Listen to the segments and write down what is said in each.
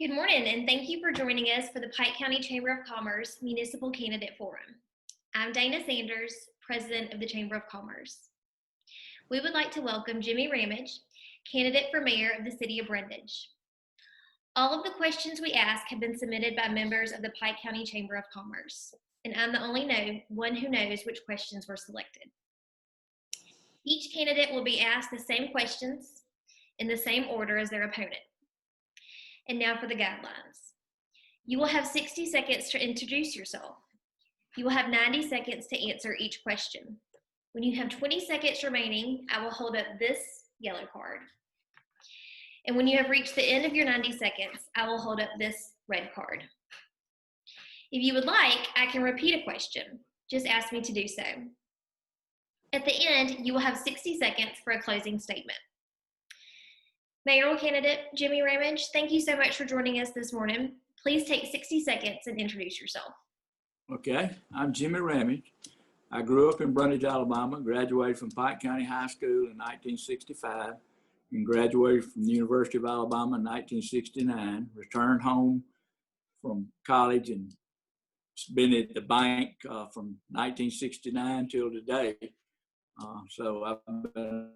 Good morning, and thank you for joining us for the Pike County Chamber of Commerce Municipal Candidate Forum. I'm Dana Sanders, President of the Chamber of Commerce. We would like to welcome Jimmy Ramage, candidate for mayor of the city of Brundidge. All of the questions we ask have been submitted by members of the Pike County Chamber of Commerce, and I'm the only one who knows which questions were selected. Each candidate will be asked the same questions in the same order as their opponent. And now for the guidelines. You will have 60 seconds to introduce yourself. You will have 90 seconds to answer each question. When you have 20 seconds remaining, I will hold up this yellow card. And when you have reached the end of your 90 seconds, I will hold up this red card. If you would like, I can repeat a question. Just ask me to do so. At the end, you will have 60 seconds for a closing statement. Mayoral candidate Jimmy Ramage, thank you so much for joining us this morning. Please take 60 seconds and introduce yourself. Okay, I'm Jimmy Ramage. I grew up in Brundidge, Alabama, graduated from Pike County High School in 1965, and graduated from the University of Alabama in 1969, returned home from college and been at the bank from 1969 till today. So I've been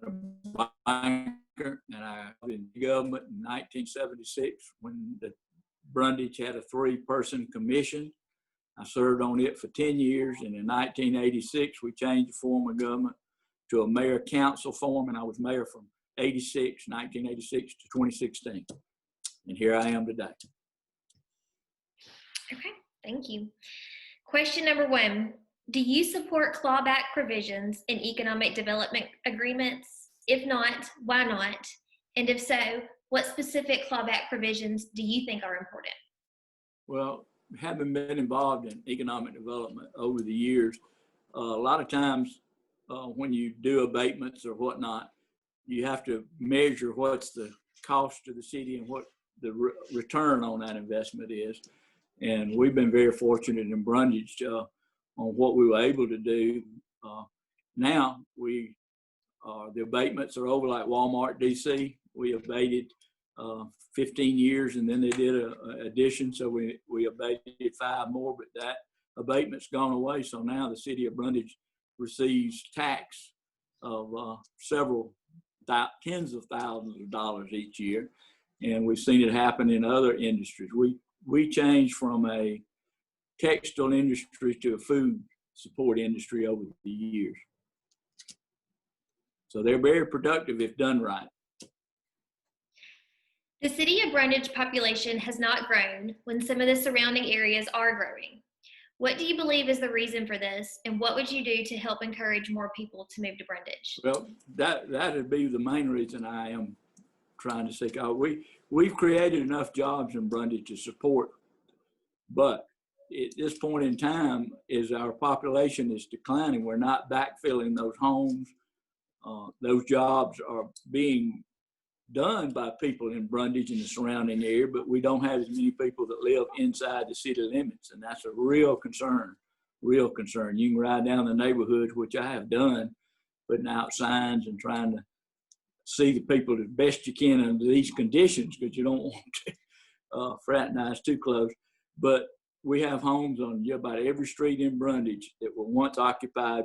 a banker, and I was in government in 1976 when the Brundidge had a 3-person commission. I served on it for 10 years, and in 1986 we changed the form of government to a mayor-council form, and I was mayor from 1986 to 2016. And here I am today. Okay, thank you. Question number 1. Do you support clawback provisions in economic development agreements? If not, why not? And if so, what specific clawback provisions do you think are important? Well, having been involved in economic development over the years, a lot of times when you do abatements or whatnot, you have to measure what's the cost to the city and what the return on that investment is. And we've been very fortunate in Brundidge on what we were able to do. Now the abatements are over, like Walmart DC. We abated 15 years, and then they did an addition, so we abated 5 more, but that abatement's gone away. So now the city of Brundidge receives tax of several tens of thousands of dollars each year, and we've seen it happen in other industries. We changed from a textile industry to a food support industry over the years. So they're very productive if done right. The city of Brundidge population has not grown when some of the surrounding areas are growing. What do you believe is the reason for this, and what would you do to help encourage more people to move to Brundidge? Well, that would be the main reason I am trying to seek out. We've created enough jobs in Brundidge to support, but at this point in time, as our population is declining, we're not backfilling those homes. Those jobs are being done by people in Brundidge and the surrounding area, but we don't have as many people that live inside the city limits, and that's a real concern, real concern. You can ride down the neighborhood, which I have done, putting out signs and trying to see the people as best you can under these conditions, because you don't want to fraternize too close. But we have homes on about every street in Brundidge that were once occupied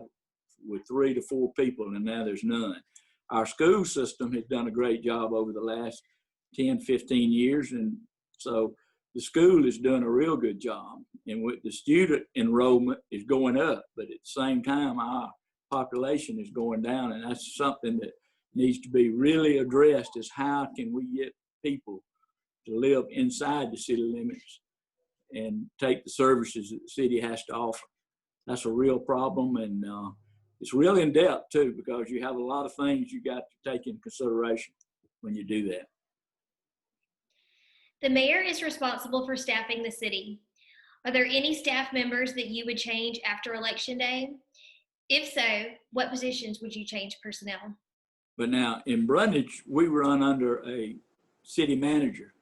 with 3 to 4 people, and now there's none. Our school system has done a great job over the last 10, 15 years, and so the school is doing a real good job. And with the student enrollment is going up, but at the same time, our population is going down, and that's something that needs to be really addressed, is how can we get people to live inside the city limits and take the services that the city has to offer. That's a real problem, and it's real in depth too, because you have a lot of things you got to take in consideration when you do that. The mayor is responsible for staffing the city. Are there any staff members that you would change after Election Day? If so, what positions would you change personnel? But now in Brundidge, we run under a city manager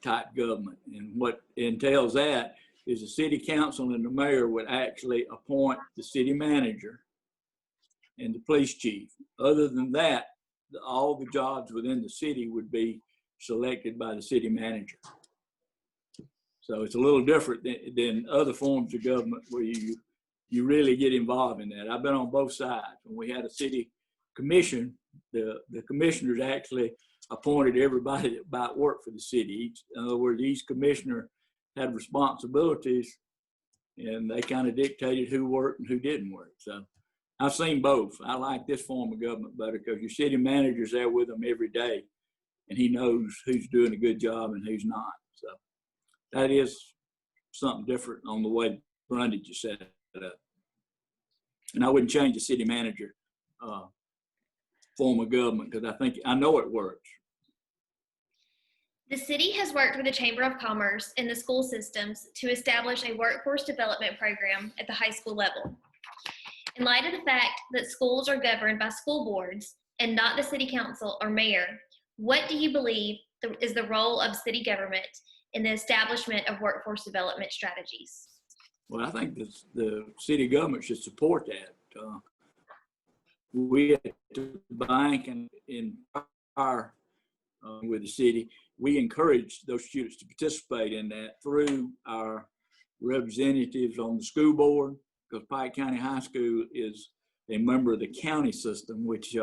type government, and what entails that is the city council and the mayor would actually appoint the city manager and the police chief. Other than that, all the jobs within the city would be selected by the city manager. So it's a little different than other forms of government where you really get involved in that. I've been on both sides. When we had a city commission, the commissioners actually appointed everybody that might work for the city. In other words, each commissioner had responsibilities, and they kind of dictated who worked and who didn't work. So I've seen both. I like this form of government better because your city manager's there with them every day, and he knows who's doing a good job and who's not. So that is something different on the way Brundidge is set up. And I wouldn't change the city manager form of government because I know it works. The city has worked with the Chamber of Commerce and the school systems to establish a workforce development program at the high school level. In light of the fact that schools are governed by school boards and not the city council or mayor, what do you believe is the role of city government in the establishment of workforce development strategies? Well, I think the city government should support that. We at the bank and in our with the city, we encourage those students to participate in that through our representatives on the school board, because Pike County High School is a member of the county system, which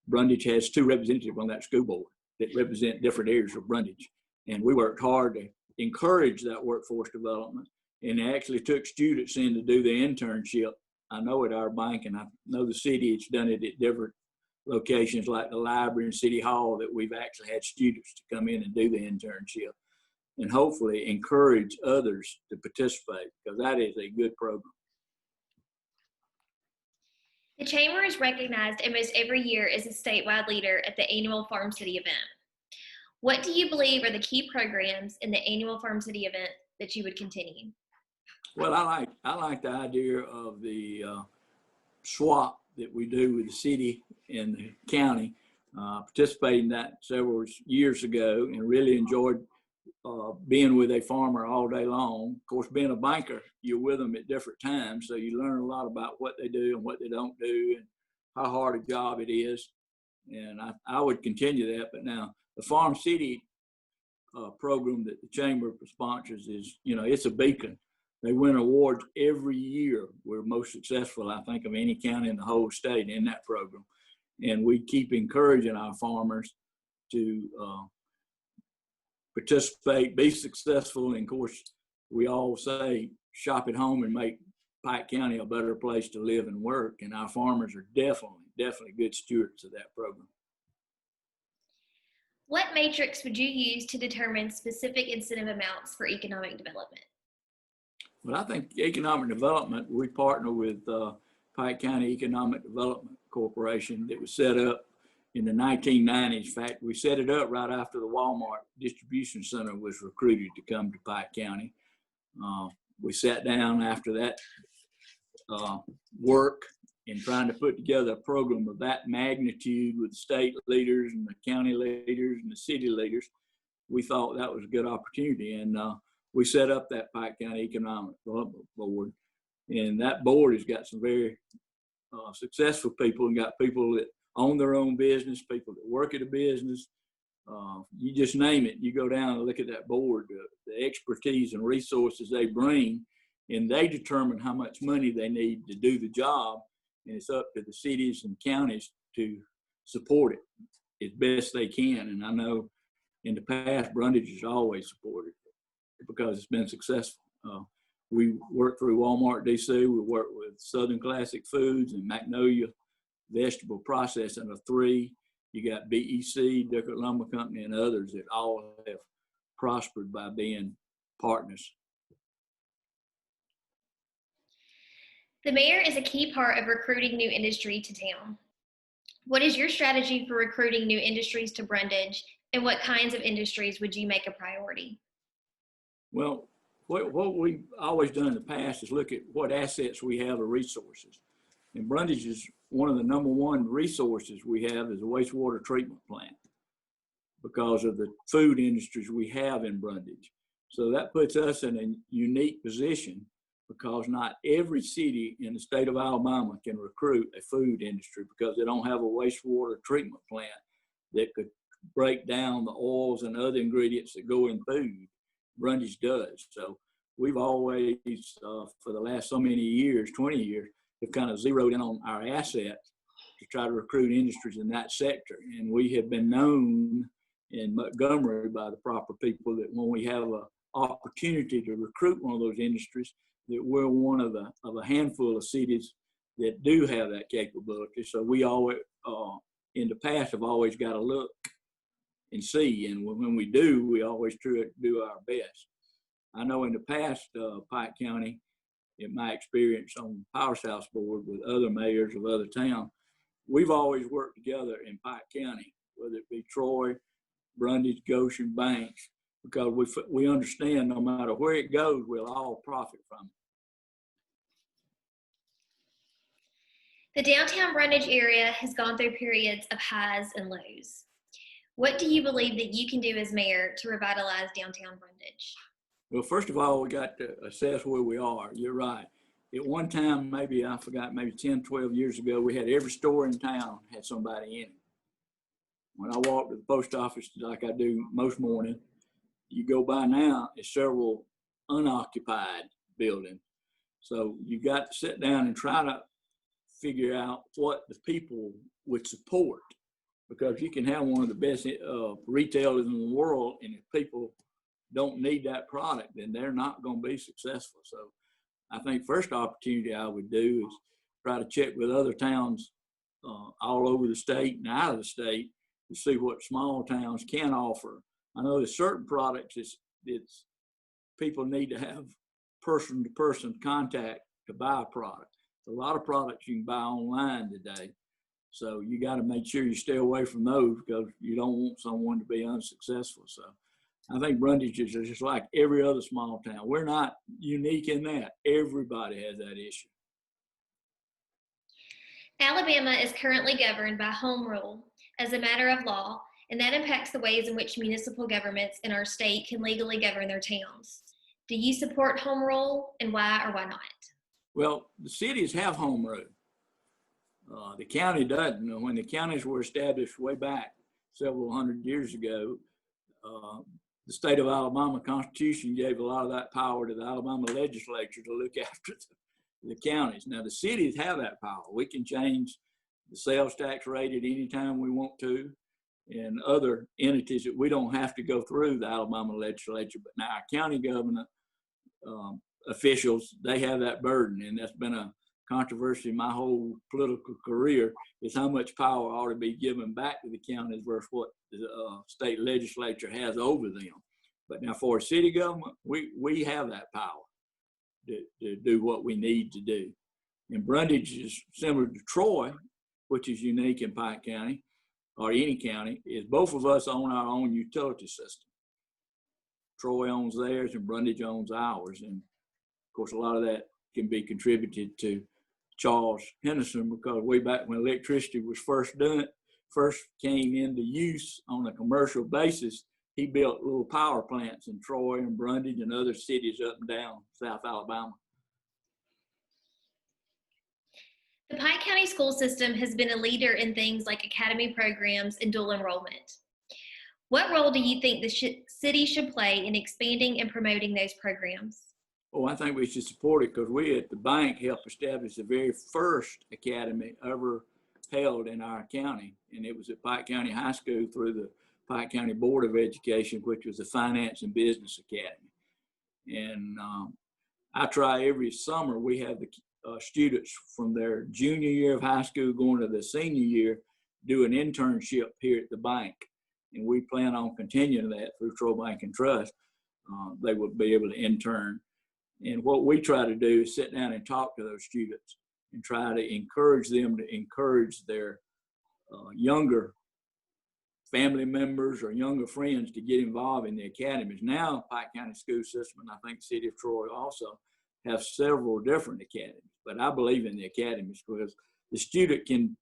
Brundidge has 2 representatives on that school board that represent different areas of Brundidge. And we worked hard to encourage that workforce development, and actually took students in to do the internship. I know at our bank, and I know the city, it's done it at different locations like the library and city hall, that we've actually had students to come in and do the internship, and hopefully encourage others to participate, because that is a good program. The Chamber is recognized almost every year as a statewide leader at the annual Farm City event. What do you believe are the key programs in the annual Farm City event that you would continue? Well, I like the idea of the swap that we do with the city and the county. Participated in that several years ago and really enjoyed being with a farmer all day long. Of course, being a banker, you're with them at different times, so you learn a lot about what they do and what they don't do and how hard a job it is. And I would continue that. But now the Farm City program that the Chamber sponsors is, it's a beacon. They win awards every year. We're most successful, I think, of any county in the whole state in that program. And we keep encouraging our farmers to participate, be successful. And of course, we all say, shop at home and make Pike County a better place to live and work. And our farmers are definitely good stewards of that program. What matrix would you use to determine specific incentive amounts for economic development? Well, I think economic development, we partner with Pike County Economic Development Corporation that was set up in the 1990s. In fact, we set it up right after the Walmart distribution center was recruited to come to Pike County. We sat down after that work in trying to put together a program of that magnitude with the state leaders and the county leaders and the city leaders. We thought that was a good opportunity, and we set up that Pike County Economic Development Board, and that board has got some very successful people, and got people that own their own business, people that work at a business. You just name it. You go down and look at that board, the expertise and resources they bring, and they determine how much money they need to do the job, and it's up to the cities and counties to support it as best they can. And I know in the past, Brundidge has always supported it because it's been successful. We work through Walmart DC. We work with Southern Classic Foods and Magnolia Vegetable Processing of 3. You got BEC, Dickert Lumber Company, and others that all have prospered by being partners. The mayor is a key part of recruiting new industry to town. What is your strategy for recruiting new industries to Brundidge, and what kinds of industries would you make a priority? Well, what we've always done in the past is look at what assets we have or resources. And Brundidge is one of the #1 resources we have is a wastewater treatment plant because of the food industries we have in Brundidge. So that puts us in a unique position because not every city in the state of Alabama can recruit a food industry because they don't have a wastewater treatment plant that could break down the oils and other ingredients that go in food. Brundidge does. So we've always, for the last so many years, 20 years, have kind of zeroed in on our assets to try to recruit industries in that sector. And we have been known in Montgomery by the proper people that when we have an opportunity to recruit one of those industries, that we're one of a handful of cities that do have that capability. So we always, in the past, have always got to look and see. And when we do, we always try to do our best. I know in the past, Pike County, in my experience on Power South Board with other mayors of other towns, we've always worked together in Pike County, whether it be Troy, Brundidge, Goshen, Banks, because we understand no matter where it goes, we'll all profit from it. The downtown Brundidge area has gone through periods of highs and lows. What do you believe that you can do as mayor to revitalize downtown Brundidge? Well, first of all, we got to assess where we are. You're right. At one time, maybe 10, 12 years ago, we had every store in town had somebody in it. When I walk to the post office like I do most mornings, you go by now, it's several unoccupied buildings. So you got to sit down and try to figure out what the people would support, because you can have one of the best retailers in the world, and if people don't need that product, then they're not going to be successful. So I think first opportunity I would do is try to check with other towns all over the state and out of the state to see what small towns can offer. I know there's certain products it's people need to have person-to-person contact to buy a product. A lot of products you can buy online today. So you got to make sure you stay away from those because you don't want someone to be unsuccessful. So I think Brundidge is just like every other small town. We're not unique in that. Everybody has that issue. Alabama is currently governed by home rule as a matter of law, and that impacts the ways in which municipal governments in our state can legally govern their towns. Do you support home rule, and why or why not? Well, the cities have home rule. The county doesn't. When the counties were established way back several hundred years ago, the state of Alabama Constitution gave a lot of that power to the Alabama legislature to look after the counties. Now, the cities have that power. We can change the sales tax rate at any time we want to, and other entities that we don't have to go through the Alabama legislature. But now our county government officials, they have that burden, and that's been a controversy my whole political career, is how much power ought to be given back to the counties versus what the state legislature has over them. But now for a city government, we have that power to do what we need to do. And Brundidge is similar to Troy, which is unique in Pike County, or any county, is both of us own our own utility system. Troy owns theirs and Brundidge owns ours. And of course, a lot of that can be contributed to Charles Henderson, because way back when electricity was first came into use on a commercial basis, he built little power plants in Troy and Brundidge and other cities up and down South Alabama. The Pike County school system has been a leader in things like academy programs and dual enrollment. What role do you think the city should play in expanding and promoting those programs? Oh, I think we should support it, because we at the bank helped establish the very first academy ever held in our county. And it was at Pike County High School through the Pike County Board of Education, which was the Finance and Business Academy. And I try every summer, we have the students from their junior year of high school going to the senior year do an internship here at the bank. And we plan on continuing that through Troy Bank and Trust. They will be able to intern. And what we try to do is sit down and talk to those students and try to encourage them to encourage their younger family members or younger friends to get involved in the academies. Now, Pike County School System, and I think the City of Troy also, have several different academies. But I believe in the academies because the student can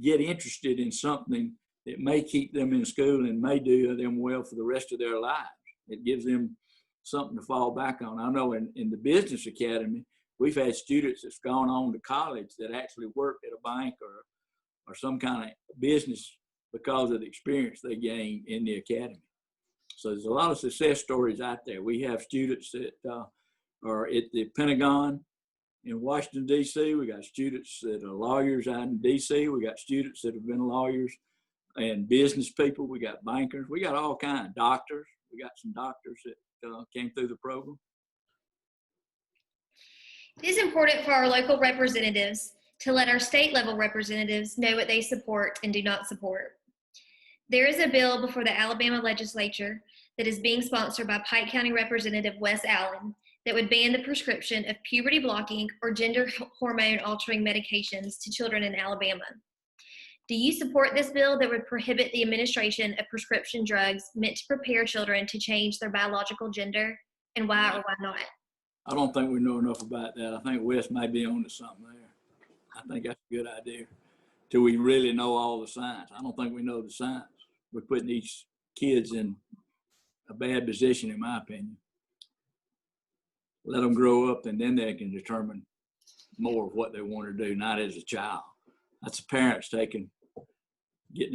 get interested in something that may keep them in school and may do them well for the rest of their lives. It gives them something to fall back on. I know in the business academy, we've had students that's gone on to college that actually worked at a bank or some kind of business because of the experience they gain in the academy. So there's a lot of success stories out there. We have students that are at the Pentagon in Washington, D.C. We got students that are lawyers out in D.C. We got students that have been lawyers and business people. We got bankers. We got all kinds of doctors. We got some doctors that came through the program. It is important for our local representatives to let our state level representatives know what they support and do not support. There is a bill before the Alabama legislature that is being sponsored by Pike County Representative Wes Allen that would ban the prescription of puberty blocking or gender hormone altering medications to children in Alabama. Do you support this bill that would prohibit the administration of prescription drugs meant to prepare children to change their biological gender, and why or why not? I don't think we know enough about that. I think Wes may be on to something there. I think that's a good idea. Till we really know all the science. I don't think we know the science. We're putting these kids in a bad position, in my opinion. Let them grow up, and then they can determine more of what they want to do, not as a child. That's the parents getting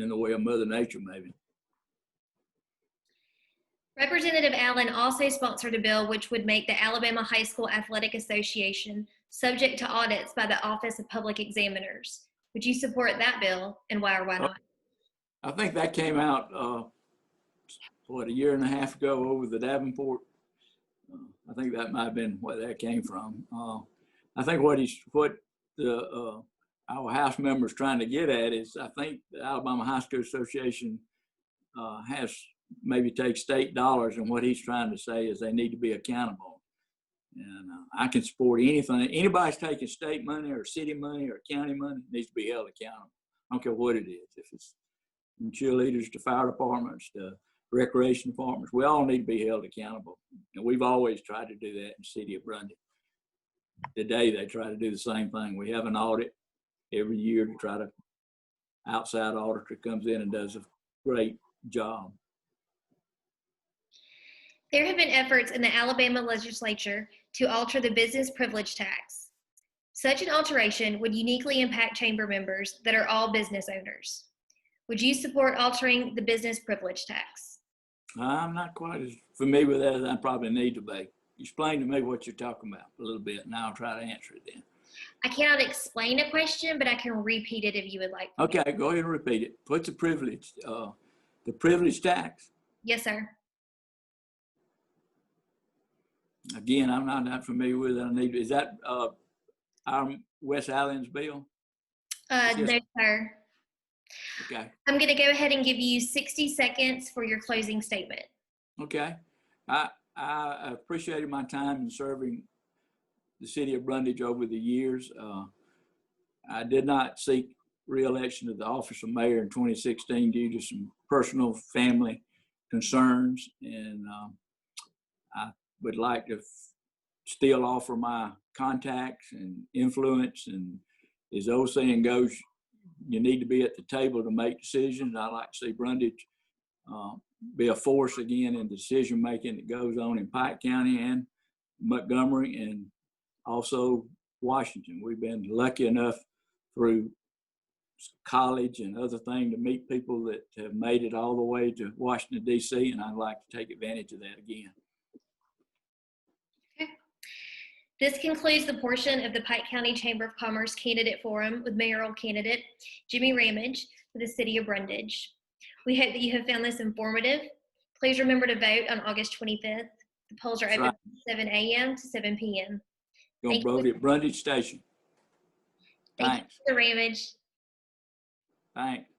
in the way of Mother Nature, maybe. Representative Allen also sponsored a bill which would make the Alabama High School Athletic Association subject to audits by the Office of Public Examiners. Would you support that bill, and why or why not? I think that came out, a year and a half ago over the Davenport. I think that might have been where that came from. I think what our House members trying to get at is, I think the Alabama High School Association has maybe take state dollars, and what he's trying to say is they need to be accountable. And I can support anything. Anybody's taking state money or city money or county money needs to be held accountable. I don't care what it is. If it's from cheerleaders to fire departments to recreation departments, we all need to be held accountable. And we've always tried to do that in the city of Brundidge. Today, they try to do the same thing. We have an audit every year to try to, outside auditor comes in and does a great job. There have been efforts in the Alabama legislature to alter the business privilege tax. Such an alteration would uniquely impact chamber members that are all business owners. Would you support altering the business privilege tax? I'm not quite as familiar with that as I probably need to be. Explain to me what you're talking about a little bit, and I'll try to answer it then. I cannot explain a question, but I can repeat it if you would like. Okay, go ahead and repeat it. What's the privilege tax? Yes, sir. Again, I'm not that familiar with it. Is that our Wes Allen's bill? No, sir. Okay. I'm going to go ahead and give you 60 seconds for your closing statement. Okay. I appreciated my time in serving the city of Brundidge over the years. I did not seek re-election to the office of mayor in 2016 due to some personal family concerns, and I would like to still offer my contacts and influence, and as the old saying goes, you need to be at the table to make decisions. I like to see Brundidge be a force again in decision making that goes on in Pike County and Montgomery and also Washington. We've been lucky enough through college and other things to meet people that have made it all the way to Washington, D.C., and I'd like to take advantage of that again. This concludes the portion of the Pike County Chamber of Commerce Candidate Forum with mayoral candidate Jimmy Ramage for the city of Brundidge. We hope that you have found this informative. Please remember to vote on August 25th. The polls are open from 7 a.m. to 7 p.m. Go vote at Brundidge Station. Thank you, Mr. Ramage. Thanks.